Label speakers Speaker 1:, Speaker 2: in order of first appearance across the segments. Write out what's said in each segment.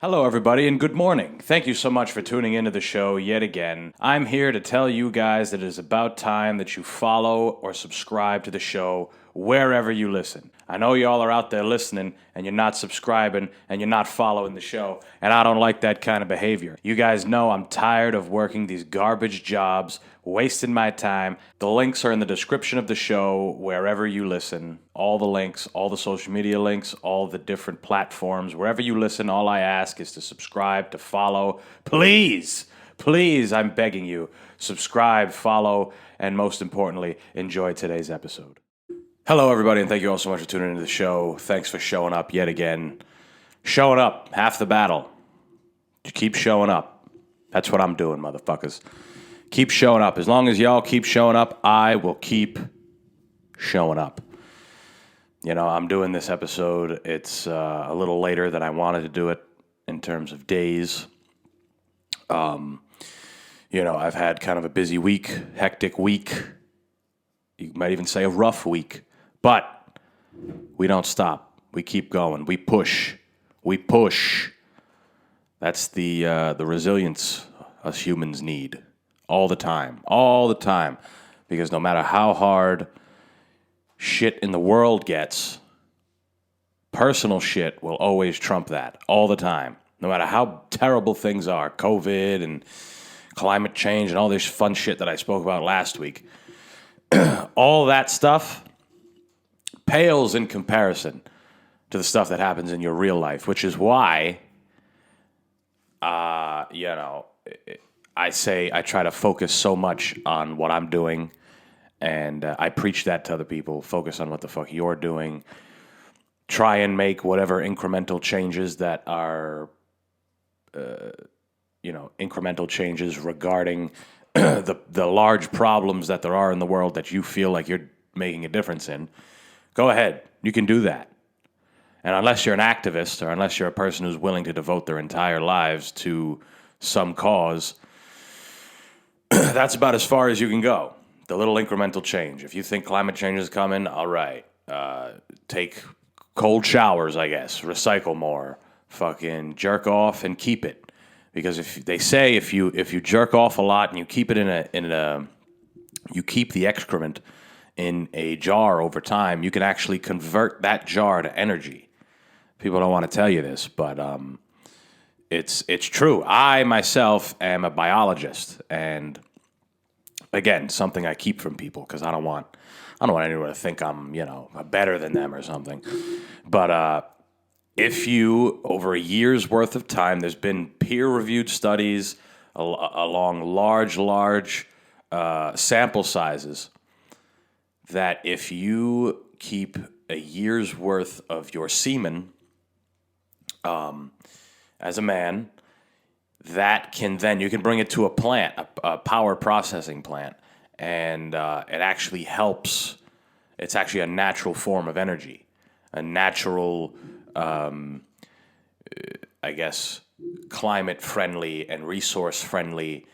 Speaker 1: Hello, everybody, and good morning. Thank you so much for tuning into the show yet again. I'm here to tell you guys that it is about time that you follow or subscribe to the show wherever you listen. I know y'all are out there listening and you're not subscribing and you're not following the show, and I don't like that kind of behavior. You guys know I'm tired of working these garbage jobs, wasting my time. The links are in the description of the show wherever you listen. All the links, all the social media links, all the different platforms. Wherever you listen, all I ask is to subscribe, to follow. Please, please, I'm begging you, subscribe, follow, and most importantly, enjoy today's episode. Hello, everybody, and thank you all so much for tuning into the show. Thanks for showing up yet again. Showing up, half the battle. Just keep showing up. That's what I'm doing, motherfuckers. Keep showing up. As long as y'all keep showing up, I will keep showing up. You know, I'm doing this episode. It's a little later than I wanted to do it in terms of days. I've had kind of a busy week, hectic week. You might even say a rough week. But we don't stop. We keep going. We push. We push. That's the resilience us humans need all the time. All the time. Because no matter how hard shit in the world gets, personal shit will always trump that all the time. No matter how terrible things are, COVID and climate change and all this fun shit that I spoke about last week, all that stuff pales in comparison to the stuff that happens in your real life, which is why, I try to focus so much on what I'm doing, and I preach that to other people. Focus on what the fuck you're doing. Try and make whatever incremental changes that are, incremental changes regarding the large problems that there are in the world that you feel like you're making a difference in. Go ahead. You can do that. And unless you're an activist or unless you're a person who's willing to devote their entire lives to some cause, that's about as far as you can go. The little incremental change. If you think climate change is coming, all right. Take cold showers, I guess. Recycle more. Fucking jerk off and keep it. Because if you jerk off a lot and you keep it you keep the excrement in a jar over time, you can actually convert that jar to energy. People don't want to tell you this, but it's true. I myself am a biologist, and again, something I keep from people because I don't want anyone to think I'm better than them or something. But if you, over a year's worth of time, there's been peer-reviewed studies along large sample sizes, that if you keep a year's worth of your semen as a man, that can then, you can bring it to a plant, a power processing plant, and it actually helps. It's actually a natural form of energy, a natural, climate-friendly and resource-friendly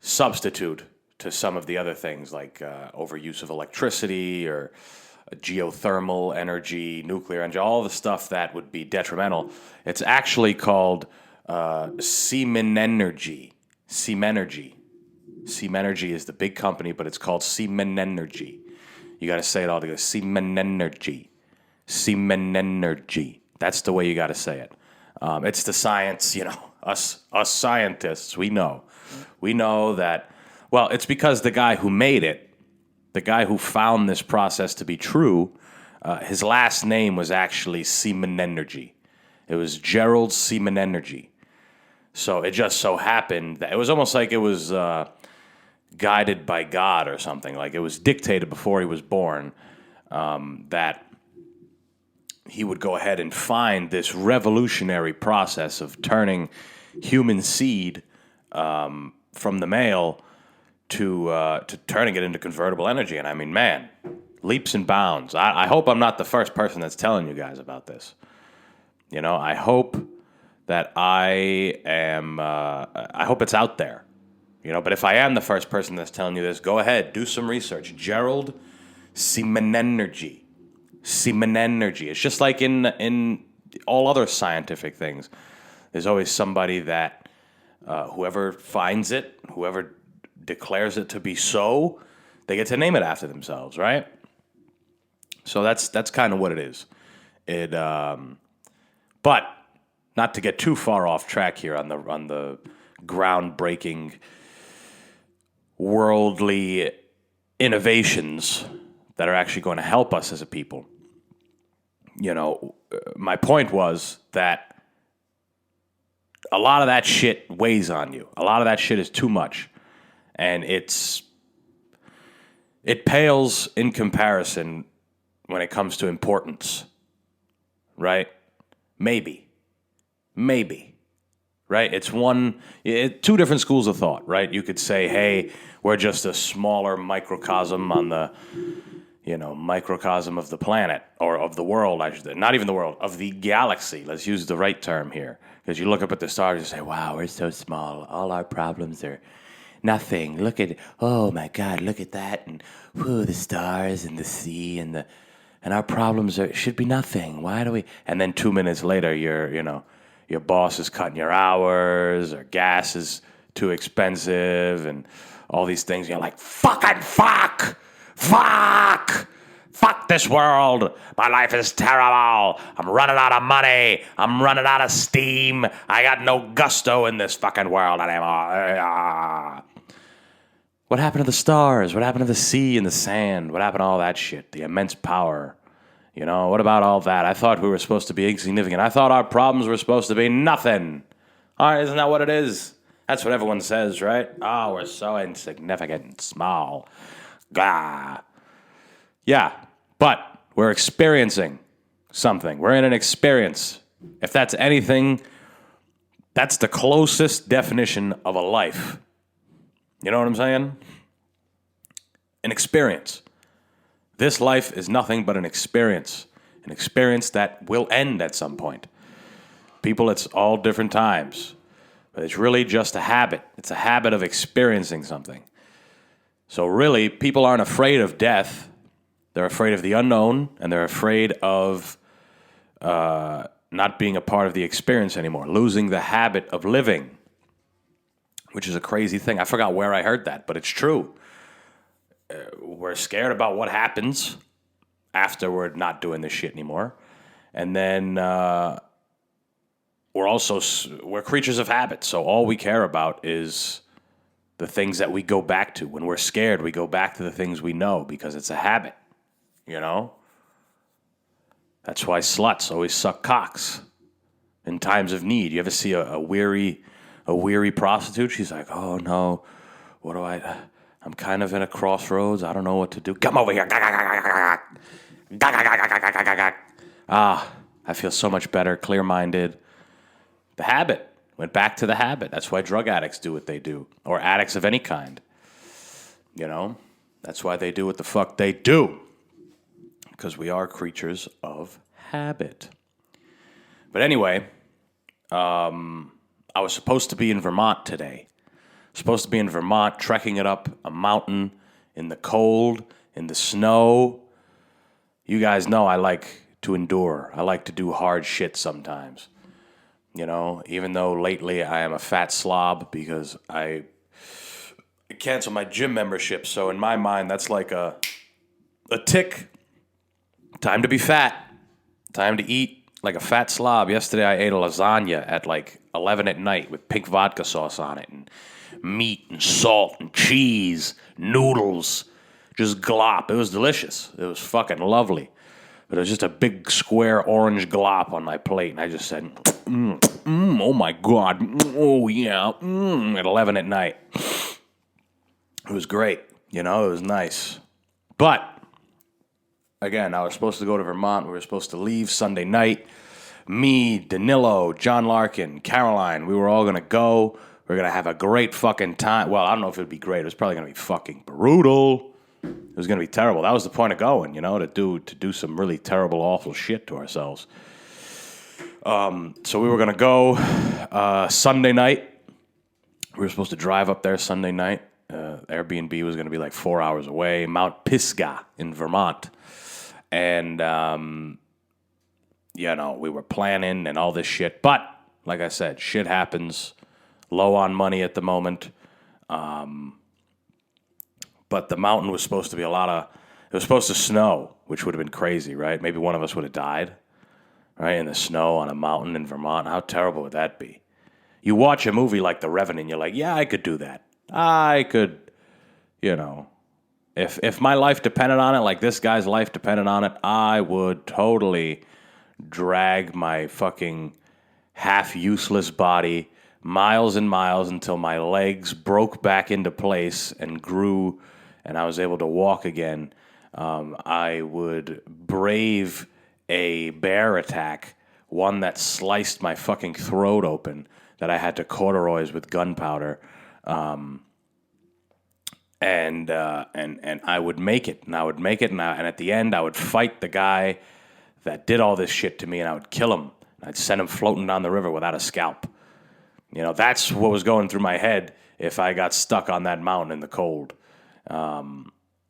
Speaker 1: substitute to some of the other things like overuse of electricity or geothermal energy, nuclear energy, all the stuff that would be detrimental. It's actually called Semenergy. Semenergy. Semenergy is the big company, but it's called Semenergy. You got to say it all together. Semenergy. Semenergy. That's the way you got to say it. It's the science, us scientists, we know. We know that, well, it's because the guy who made it, the guy who found this process to be true, his last name was actually Semenergy. It was Gerald Semenergy. So it just so happened that it was almost like it was guided by God or something. Like it was dictated before he was born, that he would go ahead and find this revolutionary process of turning human seed from the male to turning it into convertible energy. And I mean, man, leaps and bounds. I hope I'm not the first person that's telling you guys about this. I hope that I am. I hope it's out there. But if I am the first person that's telling you this, go ahead, do some research. Gerald Semenergy. Semenergy. It's just like in all other scientific things. There's always somebody that whoever finds it, whoever declares it to be so, they get to name it after themselves, right? So that's kind of what it is. But not to get too far off track here on the groundbreaking worldly innovations that are actually going to help us as a people. My point was that a lot of that shit weighs on you. A lot of that shit is too much. And it pales in comparison when it comes to importance. Right? Maybe. Right? It's two different schools of thought, right? You could say, hey, we're just a smaller microcosm on the, microcosm of the planet, or of the world, I should say. Not even the world, of the galaxy. Let's use the right term here. Because you look up at the stars and say, wow, we're so small. All our problems are nothing. Oh my God, look at that. And the stars and the sea and our problems should be nothing. Why do we? And then 2 minutes later, your boss is cutting your hours, or gas is too expensive, and all these things. You're like, fuck this world. My life is terrible. I'm running out of money. I'm running out of steam. I got no gusto in this fucking world anymore. What happened to the stars? What happened to the sea and the sand? What happened to all that shit? The immense power. What about all that? I thought we were supposed to be insignificant. I thought our problems were supposed to be nothing. All right, isn't that what it is? That's what everyone says, right? Oh, we're so insignificant and small. Gah. Yeah, but we're experiencing something. We're in an experience. If that's anything, that's the closest definition of a life. You know what I'm saying? An experience. This life is nothing but an experience that will end at some point. People, it's all different times, but it's really just a habit. It's a habit of experiencing something. So really, people aren't afraid of death. They're afraid of the unknown, and they're afraid of not being a part of the experience anymore, losing the habit of living, which is a crazy thing. I forgot where I heard that, but it's true. We're scared about what happens after we're not doing this shit anymore. And then we're creatures of habit. So all we care about is the things that we go back to. When we're scared, we go back to the things we know because it's a habit, That's why sluts always suck cocks in times of need. You ever see a weary prostitute? She's like, oh no, what do I'm kind of in a crossroads. I don't know what to do. Come over here. I feel so much better, clear-minded. The habit. Went back to the habit. That's why drug addicts do what they do. Or addicts of any kind. That's why they do what the fuck they do. Because we are creatures of habit. But anyway, I was supposed to be in Vermont today. Supposed to be in Vermont, trekking it up a mountain in the cold, in the snow. You guys know I like to endure. I like to do hard shit sometimes. Even though lately I am a fat slob because I canceled my gym membership. So in my mind, that's like a tick. Time to be fat. Time to eat like a fat slob. Yesterday I ate a lasagna at like 11 at night with pink vodka sauce on it and meat and salt and cheese, noodles, just glop. It was delicious. It was fucking lovely. But it was just a big square orange glop on my plate, and I just said, oh my God, oh yeah, at 11 at night. It was great, it was nice. But, again, I was supposed to go to Vermont. We were supposed to leave Sunday night. Me, Danilo, John Larkin, Caroline, we were all going to go. We're going to have a great fucking time. Well, I don't know if it would be great. It was probably going to be fucking brutal. It was going to be terrible. That was the point of going, to do some really terrible, awful shit to ourselves. So we were going to go Sunday night. We were supposed to drive up there Sunday night. Airbnb was going to be like 4 hours away. Mount Pisgah in Vermont. And, we were planning and all this shit. But, like I said, shit happens. Low on money at the moment. But the mountain was supposed to be it was supposed to snow, which would have been crazy, right? Maybe one of us would have died, right? In the snow on a mountain in Vermont. How terrible would that be? You watch a movie like The Revenant, you're like, yeah, I could do that. I could, if my life depended on it, like this guy's life depended on it, I would totally drag my fucking half-useless body miles and miles until my legs broke back into place and grew and I was able to walk again. I would brave a bear attack, one that sliced my fucking throat open, that I had to cauterize with gunpowder. And I would make it, and at the end I would fight the guy that did all this shit to me, and I would kill him. I'd send him floating down the river without a scalp. That's what was going through my head if I got stuck on that mountain in the cold,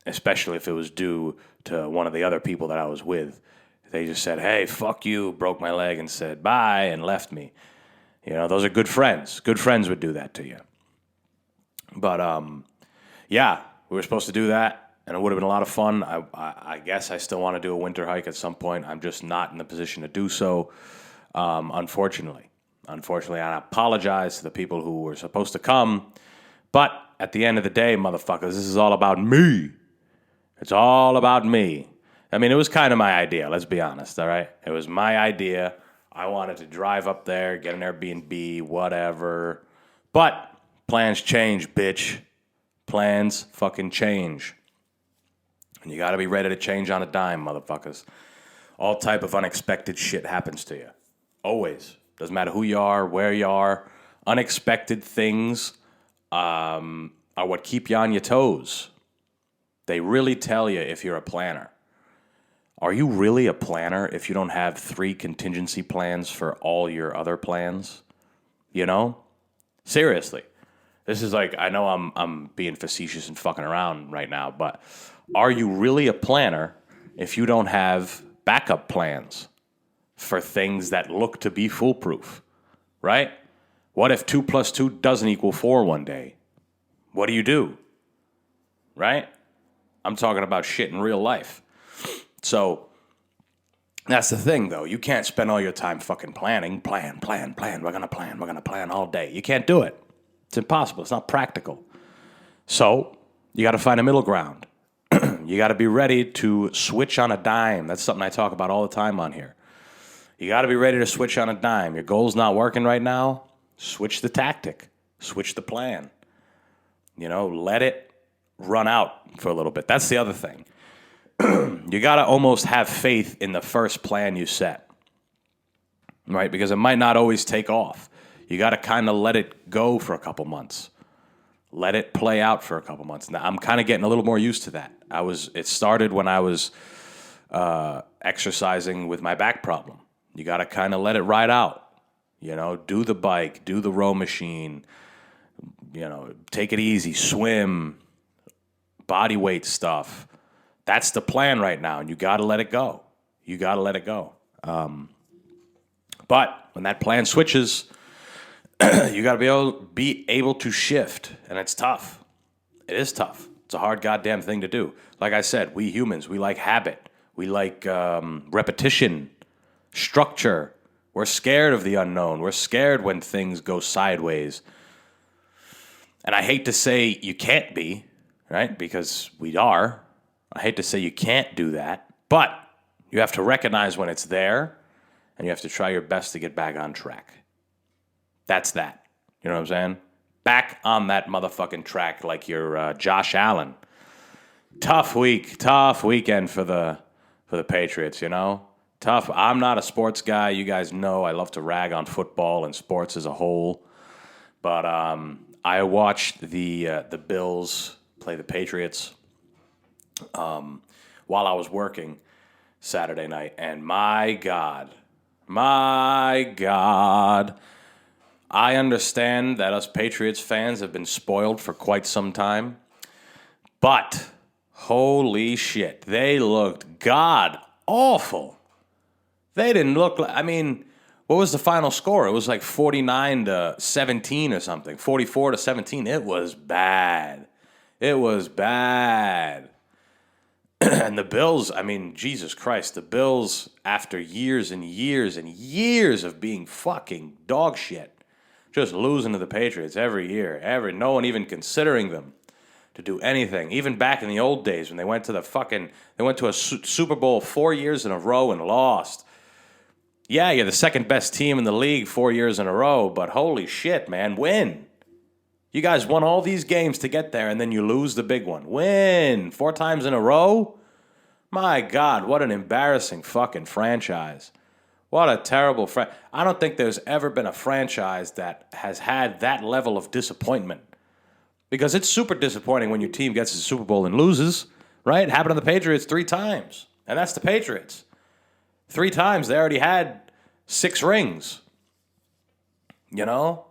Speaker 1: especially if it was due to one of the other people that I was with. They just said, hey, fuck you, broke my leg and said bye and left me. Those are good friends. Good friends would do that to you. But, yeah, we were supposed to do that, and it would have been a lot of fun. I guess I still want to do a winter hike at some point. I'm just not in the position to do so, unfortunately. Unfortunately, I apologize to the people who were supposed to come. But at the end of the day, motherfuckers, this is all about me. It's all about me. I mean, it was kind of my idea, let's be honest, all right? It was my idea. I wanted to drive up there, get an Airbnb, whatever. But plans change, bitch. Plans fucking change. And you got to be ready to change on a dime, motherfuckers. All type of unexpected shit happens to you. Always. Doesn't matter who you are, where you are. Unexpected things are what keep you on your toes. They really tell you if you're a planner. Are you really a planner if you don't have 3 contingency plans for all your other plans? Seriously. This is like, I know I'm being facetious and fucking around right now, but are you really a planner if you don't have backup plans for things that look to be foolproof, right? What if 2 plus 2 doesn't equal 4 one day? What do? Right? I'm talking about shit in real life. So that's the thing, though. You can't spend all your time fucking planning. Plan. We're going to plan all day. You can't do it. It's impossible. It's not practical. So you got to find a middle ground. You got to be ready to switch on a dime. That's something I talk about all the time on here. You got to be ready to switch on a dime. Your goal's not working right now. Switch the tactic. Switch the plan. Let it run out for a little bit. That's the other thing. You got to almost have faith in the first plan you set, right? Because it might not always take off. You got to kind of let it go for a couple months. Let it play out for a couple months. Now, I'm kind of getting a little more used to that. It started when I was exercising with my back problem. You got to kind of let it ride out. Do the bike, do the row machine, take it easy, swim, body weight stuff. That's the plan right now, and you got to let it go. But when that plan switches, you got to be able to shift, and it's tough. It is tough. It's a hard goddamn thing to do. Like I said, we humans, we like habit. We like repetition, structure. We're scared of the unknown. We're scared when things go sideways. And I hate to say you can't be, right? Because we are. I hate to say you can't do that. But you have to recognize when it's there, and you have to try your best to get back on track. That's that. You know what I'm saying? Back on that motherfucking track like you're Josh Allen. Tough weekend for the Patriots, Tough. I'm not a sports guy. You guys know I love to rag on football and sports as a whole. But I watched the Bills play the Patriots while I was working Saturday night. And my God, I understand that us Patriots fans have been spoiled for quite some time. But holy shit, they looked god awful. They didn't look like, I mean, what was the final score? It was like 49-17 or something. 44-17. It was bad. It was bad. And the Bills, I mean, Jesus Christ, the Bills, after years and years and years of being fucking dog shit, just losing to the Patriots every year, no one even considering them to do anything. Even back in the old days when they went to a Super Bowl 4 years in a row and lost. Yeah, you're the second best team in the league 4 years in a row, but holy shit, man, win. You guys won all these games to get there, and then you lose the big one. Win 4 times in a row? My God, what an embarrassing fucking franchise. What a terrible I don't think there's ever been a franchise that has had that level of disappointment. Because it's super disappointing when your team gets to the Super Bowl and loses, right? It happened to the Patriots 3 times, and that's the Patriots. 3 times, they already had 6 rings. You know?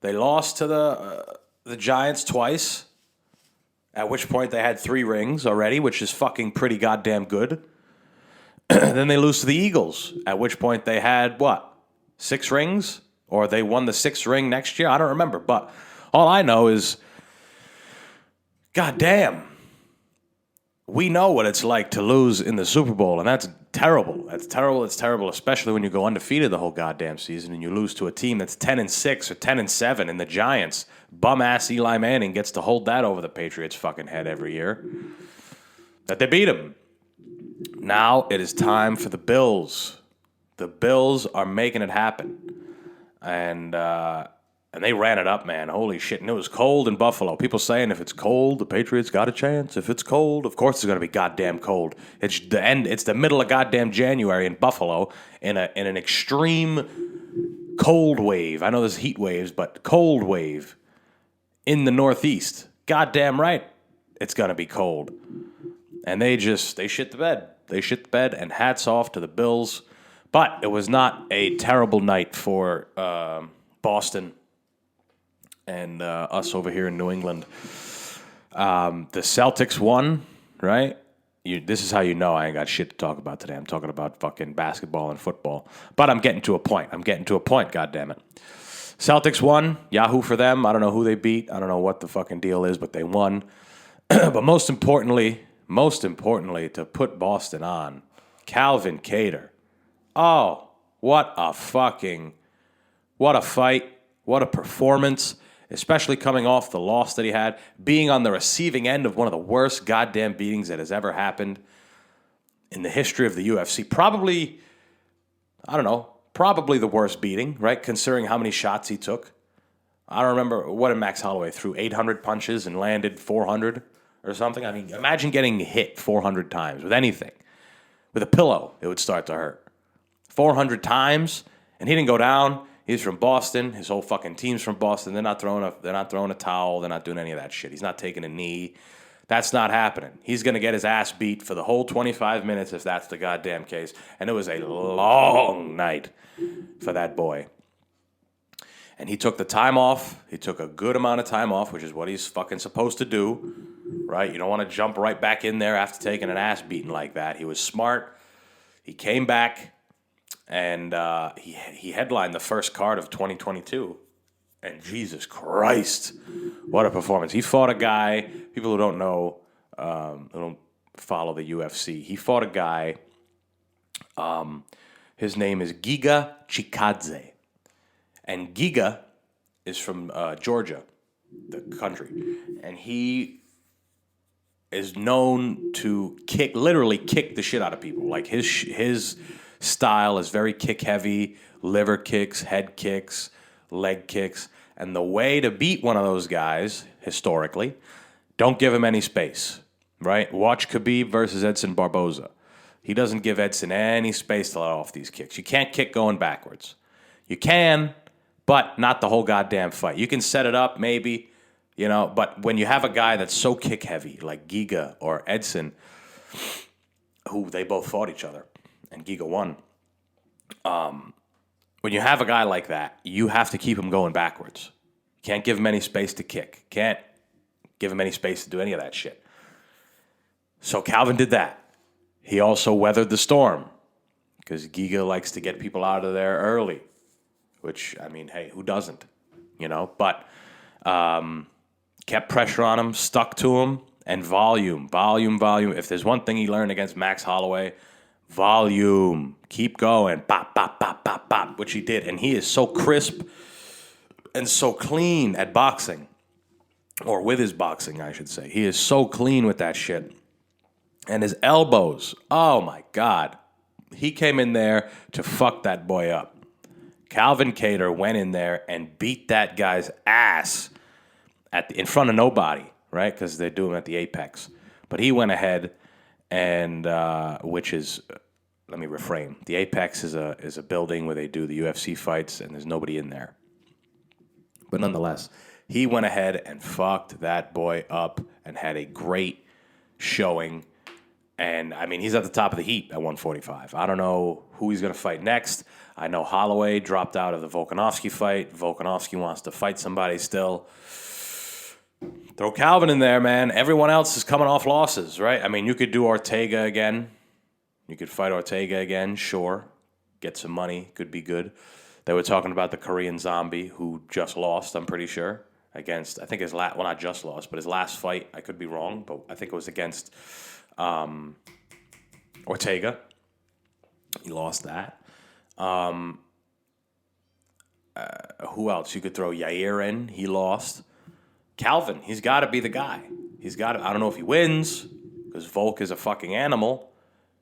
Speaker 1: They lost to the Giants twice, at which point they had 3 rings already, which is fucking pretty goddamn good. Then they lose to the Eagles, at which point they had, 6 rings? Or they won the 6th ring next year? I don't remember, but all I know is, goddamn, we know what it's like to lose in the Super Bowl, and that's terrible. That's terrible. It's terrible, especially when you go undefeated the whole goddamn season and you lose to a team that's 10-6 or 10-7, and the Giants, bum-ass Eli Manning gets to hold that over the Patriots' fucking head every year. That they beat him. Now it is time for the Bills. The Bills are making it happen. And they ran it up, man. Holy shit. And it was cold in Buffalo. People saying if it's cold, the Patriots got a chance. If it's cold, of course it's going to be goddamn cold. It's the middle of goddamn January in Buffalo in an extreme cold wave. I know there's heat waves, but cold wave in the Northeast. Goddamn right it's going to be cold. And they shit the bed. They shit the bed, and hats off to the Bills. But it was not a terrible night for Boston and us over here in New England. The Celtics won, right? This is how you know I ain't got shit to talk about today. I'm talking about fucking basketball and football. But I'm getting to a point. Goddammit. Celtics won. Yahoo for them. I don't know who they beat. I don't know what the fucking deal is, but they won. But most importantly, to put Boston on, Calvin Cater. Oh, what a fight, what a performance, especially coming off the loss that he had, being on the receiving end of one of the worst goddamn beatings that has ever happened in the history of the UFC. Probably the worst beating, right, considering how many shots he took. I don't remember, what did Max Holloway threw 800 punches and landed 400 or something? I mean, imagine getting hit 400 times with anything. With a pillow, it would start to hurt. 400 times, and he didn't go down. He's from Boston. His whole fucking team's from Boston. They're not throwing a towel. They're not doing any of that shit. He's not taking a knee. That's not happening. He's going to get his ass beat for the whole 25 minutes if that's the goddamn case. And it was a long night for that boy. And he took the time off. He took a good amount of time off, which is what he's fucking supposed to do, right? You don't want to jump right back in there after taking an ass beating like that. He was smart. He came back. And he headlined the first card of 2022. And Jesus Christ, what a performance. He fought a guy, people who don't know, who don't follow the UFC, he fought a guy, his name is Giga Chikadze. And Giga is from Georgia, the country. And he is known to literally kick the shit out of people. Like his style is very kick-heavy, liver kicks, head kicks, leg kicks. And the way to beat one of those guys, historically, don't give him any space, right? Watch Khabib versus Edson Barboza. He doesn't give Edson any space to let off these kicks. You can't kick going backwards. You can, but not the whole goddamn fight. You can set it up, maybe, but when you have a guy that's so kick-heavy, like Giga or Edson, who they both fought each other, and Giga won. When you have a guy like that, you have to keep him going backwards. Can't give him any space to kick. Can't give him any space to do any of that shit. So Calvin did that. He also weathered the storm. because Giga likes to get people out of there early, which, I mean, hey, who doesn't? But kept pressure on him, stuck to him, and volume. If there's one thing he learned against Max Holloway, volume. Keep going. Bop, bop, bop, bop, bop, which he did. And he is so crisp and so clean at boxing, or with his boxing, I should say. He is so clean with that shit. And his elbows, oh my God. He came in there to fuck that boy up. Calvin Kattar went in there and beat that guy's ass in front of nobody, right? Because they do him at the Apex. But he went ahead and, which is, let me reframe. The Apex is a building where they do the UFC fights, and there's nobody in there. But nonetheless, he went ahead and fucked that boy up and had a great showing. And, I mean, he's at the top of the heap at 145. I don't know who he's going to fight next. I know Holloway dropped out of the Volkanovski fight. Volkanovski wants to fight somebody still. Throw Calvin in there, man. Everyone else is coming off losses, right? I mean, you could do Ortega again. You could fight Ortega again, sure. Get some money. Could be good. They were talking about the Korean Zombie, who just lost, I'm pretty sure, against, I think his last, well, not just lost, but his last fight, I could be wrong, but I think it was against Ortega. He lost that. Who else? You could throw Yair in. He lost. Calvin, he's got to be the guy. He's got to, I don't know if he wins, because Volk is a fucking animal.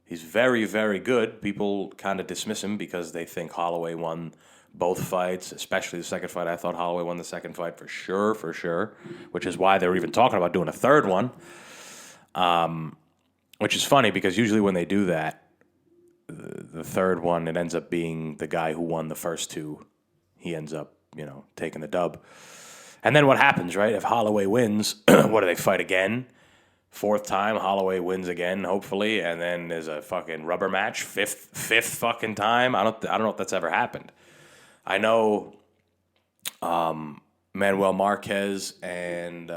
Speaker 1: He's very, very good. People kind of dismiss him because they think Holloway won both fights, especially the second fight. I thought Holloway won the second fight for sure, which is why they were even talking about doing a third one. Which is funny because usually when they do that, the third one, it ends up being the guy who won the first two. He ends up, taking the dub. And then what happens, right? If Holloway wins, what do they fight again? Fourth time, Holloway wins again, hopefully, and then there's a fucking rubber match. Fifth fucking time. I don't know if that's ever happened. I know Manuel Marquez and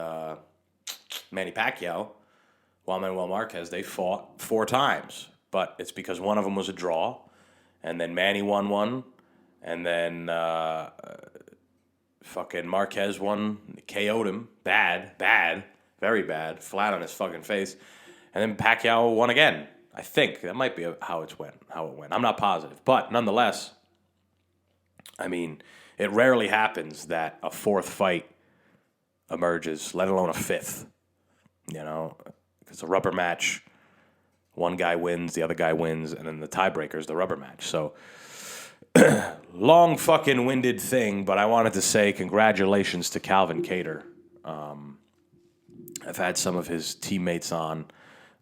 Speaker 1: Manny Pacquiao. Juan Manuel Marquez, they fought 4 times, but it's because one of them was a draw, and then Manny won one, and then fucking Marquez won, KO'd him, bad, very bad, flat on his fucking face, and then Pacquiao won again. I think that might be how it went. I'm not positive, but nonetheless, I mean, it rarely happens that a fourth fight emerges, let alone a fifth. It's a rubber match. One guy wins, the other guy wins, and then the tiebreaker is the rubber match. So, long fucking winded thing, but I wanted to say congratulations to Calvin Kattar. I've had some of his teammates on,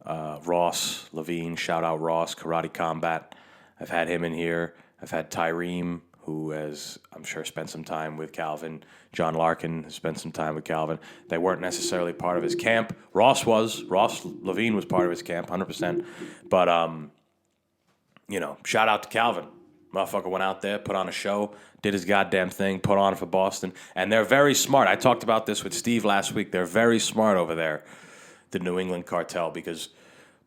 Speaker 1: Ross Levine, shout out Ross, Karate Combat. I've had him in here. I've had Tyreem, who has, I'm sure, spent some time with Calvin. John Larkin has spent some time with Calvin. They weren't necessarily part of his camp. Ross Levine was part of his camp, 100%. But, shout out to Calvin. Motherfucker went out there, put on a show, did his goddamn thing, put on for Boston. And they're very smart. I talked about this with Steve last week. They're very smart over there, the New England cartel, because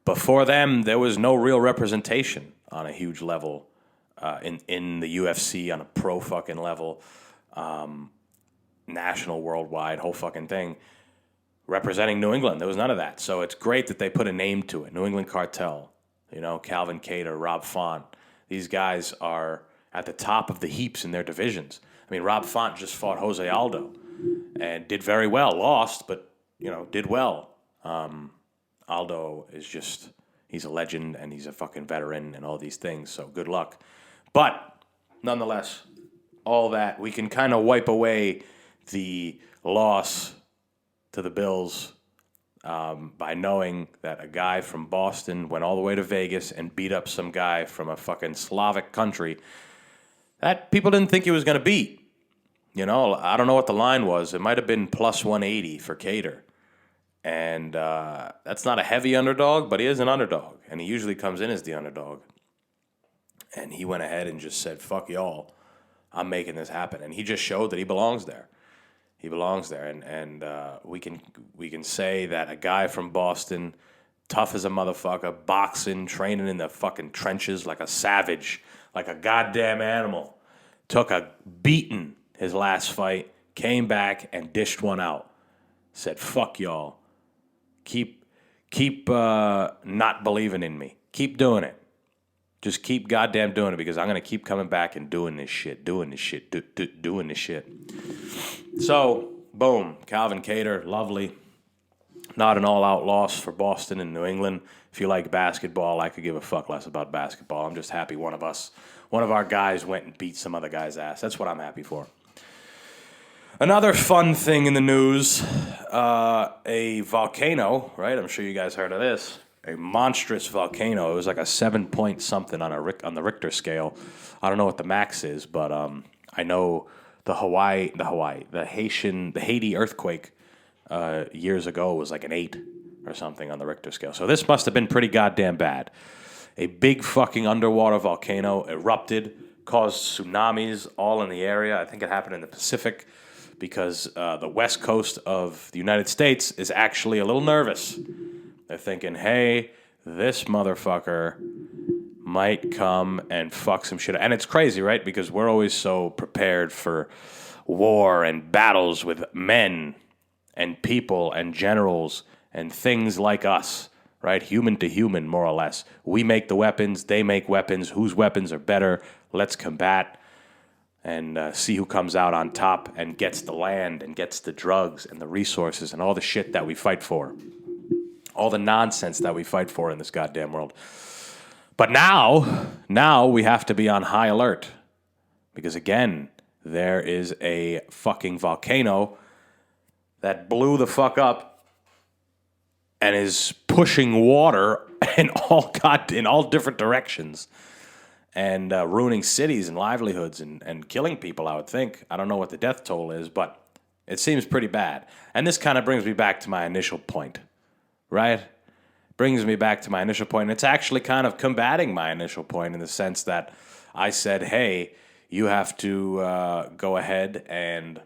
Speaker 1: before them, there was no real representation on a huge level in the UFC on a pro fucking level, national, worldwide, whole fucking thing, representing New England. There was none of that. So it's great that they put a name to it. New England Cartel, Calvin Kattar, Rob Font. These guys are at the top of the heaps in their divisions. I mean, Rob Font just fought Jose Aldo and did very well. Lost, but, did well. Aldo is just, he's a legend and he's a fucking veteran and all these things. So good luck. But nonetheless, all that, we can kind of wipe away the loss to the Bills by knowing that a guy from Boston went all the way to Vegas and beat up some guy from a fucking Slavic country that people didn't think he was going to beat. I don't know what the line was. It might have been plus 180 for Kattar. And that's not a heavy underdog, but he is an underdog. And he usually comes in as the underdog. And he went ahead and just said, fuck y'all, I'm making this happen. And he just showed that he belongs there. He belongs there. And we can say that a guy from Boston tough as a motherfucker, boxing, training in the fucking trenches like a savage, like a goddamn animal. Took a beating his last fight, came back and dished one out. Said, fuck y'all. Keep not believing in me. Keep doing it. Just keep goddamn doing it because I'm going to keep coming back and doing this shit. Doing this shit. So, boom. Calvin Kattar, lovely. Not an all-out loss for Boston and New England. If you like basketball, I could give a fuck less about basketball. I'm just happy one of our guys went and beat some other guy's ass. That's what I'm happy for. Another fun thing in the news, a volcano, right? I'm sure you guys heard of this. A monstrous volcano. It was like a 7-point something on the Richter scale. I don't know what the max is, but I know the Haiti earthquake years ago was like an 8 or something on the Richter scale. So this must have been pretty goddamn bad. A big fucking underwater volcano erupted, caused tsunamis all in the area. I think it happened in the Pacific because the west coast of the United States is actually a little nervous. They're thinking, hey, this motherfucker might come and fuck some shit. And it's crazy, right? Because we're always so prepared for war and battles with men and people and generals and things like us, right? Human to human, more or less. We make the weapons, they make weapons. Whose weapons are better? Let's combat and see who comes out on top and gets the land and gets the drugs and the resources and all the shit that we fight for. All the nonsense that we fight for in this goddamn world. But now we have to be on high alert. Because again, there is a fucking volcano that blew the fuck up and is pushing water in all different directions and ruining cities and livelihoods and killing people, I would think. I don't know what the death toll is, but it seems pretty bad. And this kind of brings me back to my initial point, right? Brings me back to my initial point. It's actually kind of combating my initial point in the sense that I said, hey, you have to go ahead and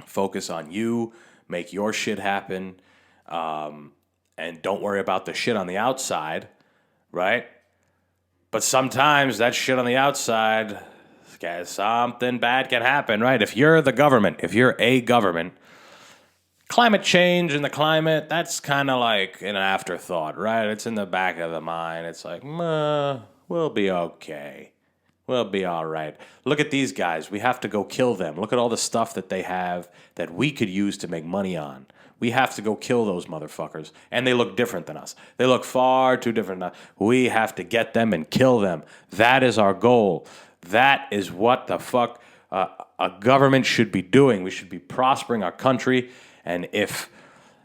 Speaker 1: focus on you, make your shit happen, and don't worry about the shit on the outside, right? But sometimes that shit on the outside, something bad can happen, right? If you're the government, if you're a government, climate change and the climate, that's kind of like an afterthought, right? It's in the back of the mind. It's like, we'll be okay. We'll be all right. Look at these guys. We have to go kill them. Look at all the stuff that they have that we could use to make money on. We have to go kill those motherfuckers. And they look different than us. They look far too different than us. We have to get them and kill them. That is our goal. That is what the fuck a government should be doing. We should be prospering our country. And if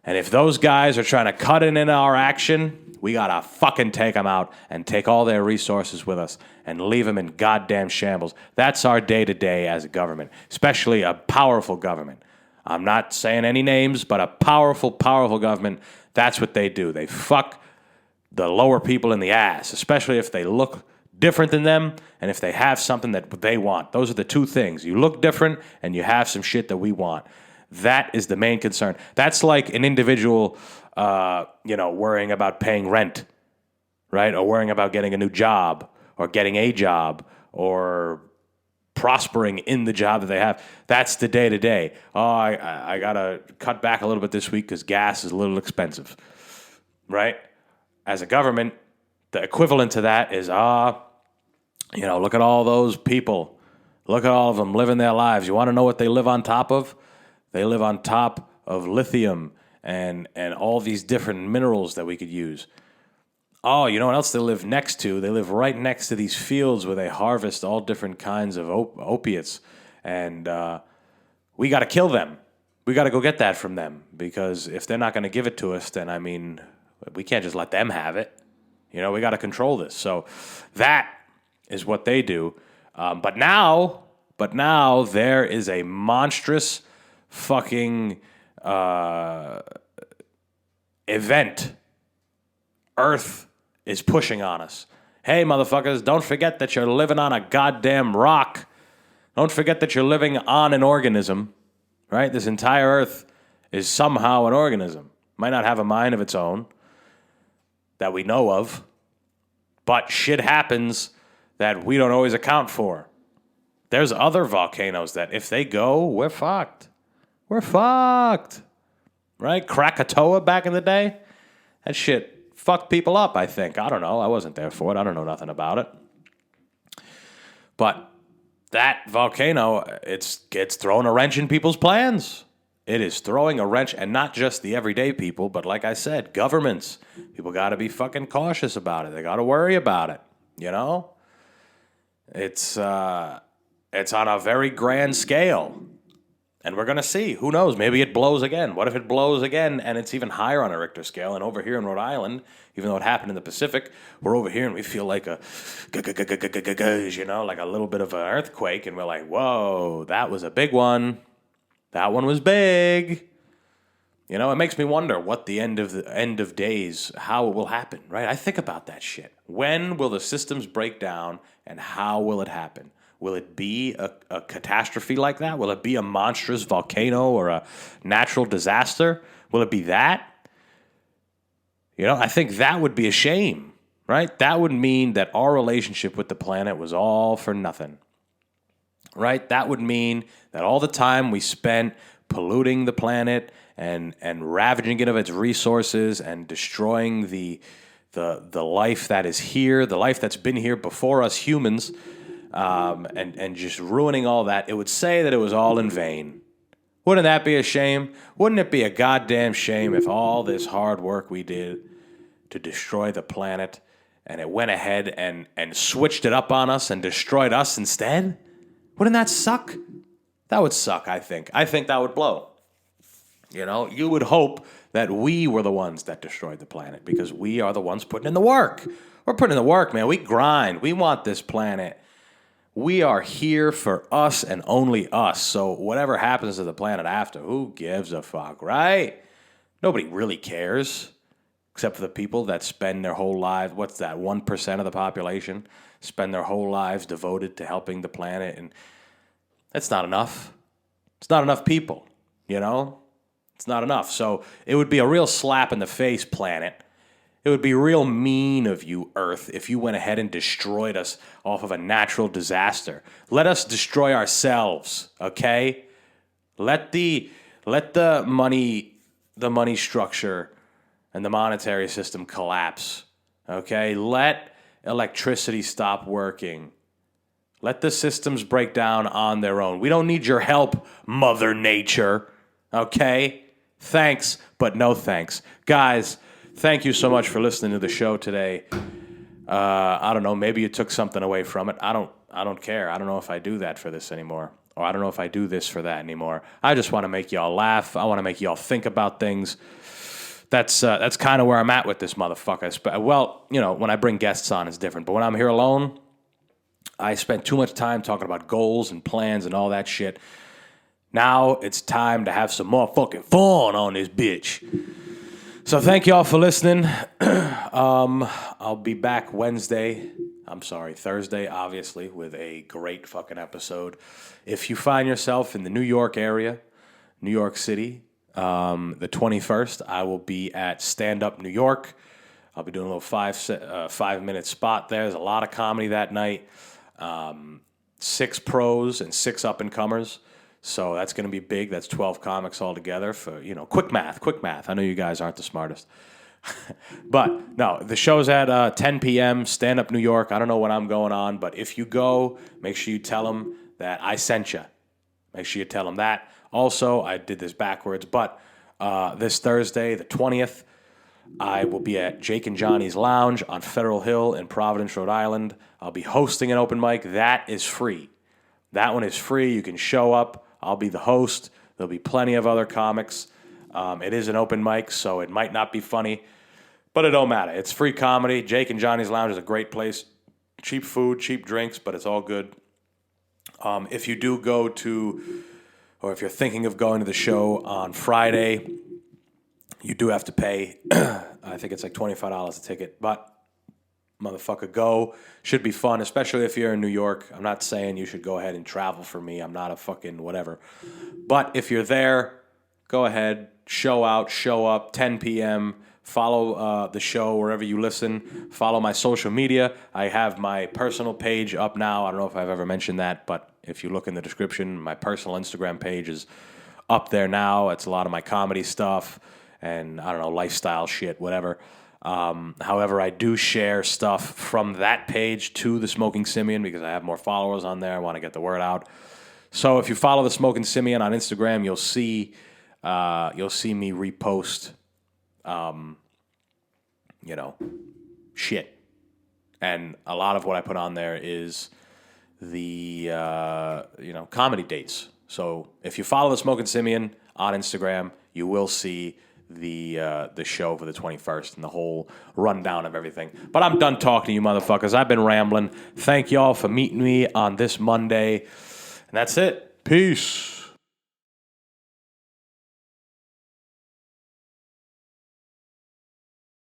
Speaker 1: those guys are trying to cut in our action, we gotta fucking take them out and take all their resources with us and leave them in goddamn shambles. That's our day-to-day as a government, especially a powerful government. I'm not saying any names, but a powerful, powerful government, that's what they do. They fuck the lower people in the ass, especially if they look different than them and if they have something that they want. Those are the two things. You look different and you have some shit that we want. That is the main concern. That's like an individual, worrying about paying rent, right? Or worrying about getting a new job or getting a job or prospering in the job that they have. That's the day-to-day. Oh, I got to cut back a little bit this week because gas is a little expensive, right? As a government, the equivalent to that is, look at all those people. Look at all of them living their lives. You want to know what they live on top of? They live on top of lithium and all these different minerals that we could use. Oh, you know what else they live next to? They live right next to these fields where they harvest all different kinds of opiates. And we got to kill them. We got to go get that from them. Because if they're not going to give it to us, then, we can't just let them have it. We got to control this. So that is what they do. But now there is a monstrous fucking event. Earth is pushing on us. Hey, motherfuckers, don't forget that you're living on a goddamn rock. Don't forget that you're living on an organism, right? This entire Earth is somehow an organism. Might not have a mind of its own, that we know of. But shit happens that we don't always account for. There's other volcanoes that if they go, we're fucked. We're fucked. Right? Krakatoa back in the day? That shit fucked people up, I think. I don't know. I wasn't there for it. I don't know nothing about it. But that volcano, it's throwing a wrench in people's plans. It is throwing a wrench, and not just the everyday people, but like I said, governments. People got to be fucking cautious about it. They got to worry about it, you know? It's on a very grand scale, and we're going to see. Who knows? Maybe it blows again. What if it blows again, and it's even higher on a Richter scale, and over here in Rhode Island, even though it happened in the Pacific, we're over here, and we feel like like a little bit of an earthquake, and we're like, whoa, that was a big one. That one was big. You know, it makes me wonder what the end of days, how it will happen, right? I think about that shit. When will the systems break down, and how will it happen? Will it be a catastrophe like that? Will it be a monstrous volcano or a natural disaster? Will it be that? You know, I think that would be a shame, right? That would mean that our relationship with the planet was all for nothing. Right? That would mean that all the time we spent polluting the planet and ravaging it of its resources and destroying the life that is here, the life that's been here before us humans, and just ruining all that, it would say that it was all in vain. Wouldn't that be a shame? Wouldn't it be a goddamn shame if all this hard work we did to destroy the planet and it went ahead and switched it up on us and destroyed us instead? Wouldn't that suck? That would suck, I think. I think that would blow. You know, you would hope that we were the ones that destroyed the planet because we are the ones putting in the work. We're putting in the work, man. We grind. We want this planet. We are here for us and only us. So whatever happens to the planet after, who gives a fuck, right? Nobody really cares except for the people that spend their whole lives, what's that, 1% of the population, spend their whole lives devoted to helping the planet, and that's not enough. It's not enough people, you know? It's not enough. So it would be a real slap in the face, planet. It would be real mean of you, Earth, if you went ahead and destroyed us off of a natural disaster. Let us destroy ourselves, okay? Let the money structure and the monetary system collapse, okay? Let electricity stop working. Let the systems break down on their own. We don't need your help, Mother Nature, okay? Thanks, but no thanks. Guys, thank you so much for listening to the show today. I don't know, maybe you took something away from it. I don't care. I don't know if I do that for this anymore. Or I don't know if I do this for that anymore. I just want to make y'all laugh. I want to make y'all think about things. That's kind of where I'm at with this motherfucker. Well, you know, when I bring guests on, it's different. But when I'm here alone, I spend too much time talking about goals and plans and all that shit. Now it's time to have some more fucking fun on this bitch. So thank y'all for listening. I'll be back Thursday, obviously, with a great fucking episode. If you find yourself in the New York area, New York City, the 21st, I will be at Stand Up New York. I'll be doing a little 5-minute spot there. There's a lot of comedy that night. 6 pros and 6 up-and-comers. So that's going to be big. That's 12 comics all together for, you know, quick math. I know you guys aren't the smartest. But, no, the show's at 10 p.m., Stand Up New York. I don't know when I'm going on, but if you go, make sure you tell them that I sent you. Make sure you tell them that. Also, I did this backwards, but this Thursday, the 20th, I will be at Jake and Johnny's Lounge on Federal Hill in Providence, Rhode Island. I'll be hosting an open mic. That is free. That one is free. You can show up. I'll be the host. There'll be plenty of other comics. It is an open mic, so it might not be funny, but it don't matter. It's free comedy. Jake and Johnny's Lounge is a great place. Cheap food, cheap drinks, but it's all good. If you do go to, or if you're thinking of going to the show on Friday, you do have to pay. I think it's like $25 a ticket, but motherfucker, go. Should be fun, especially if you're in New York. I'm not saying you should go ahead and travel for me. I'm not a fucking whatever. But if you're there, go ahead, show up, 10 p.m., Follow the show wherever you listen. Follow my social media. I have my personal page up now. I don't know if I've ever mentioned that, but if you look in the description, my personal Instagram page is up there now. It's a lot of my comedy stuff and, I don't know, lifestyle shit, whatever. However, I do share stuff from that page to the Smoking Simian because I have more followers on there. I want to get the word out. So if you follow the Smoking Simian on Instagram, you'll see me repost, shit. And a lot of what I put on there is the comedy dates. So if you follow the Smoking Simian on Instagram, you will see the show for the 21st and the whole rundown of everything. But I'm done talking to you motherfuckers. I've been rambling. Thank y'all for meeting me on this Monday. And that's it. Peace.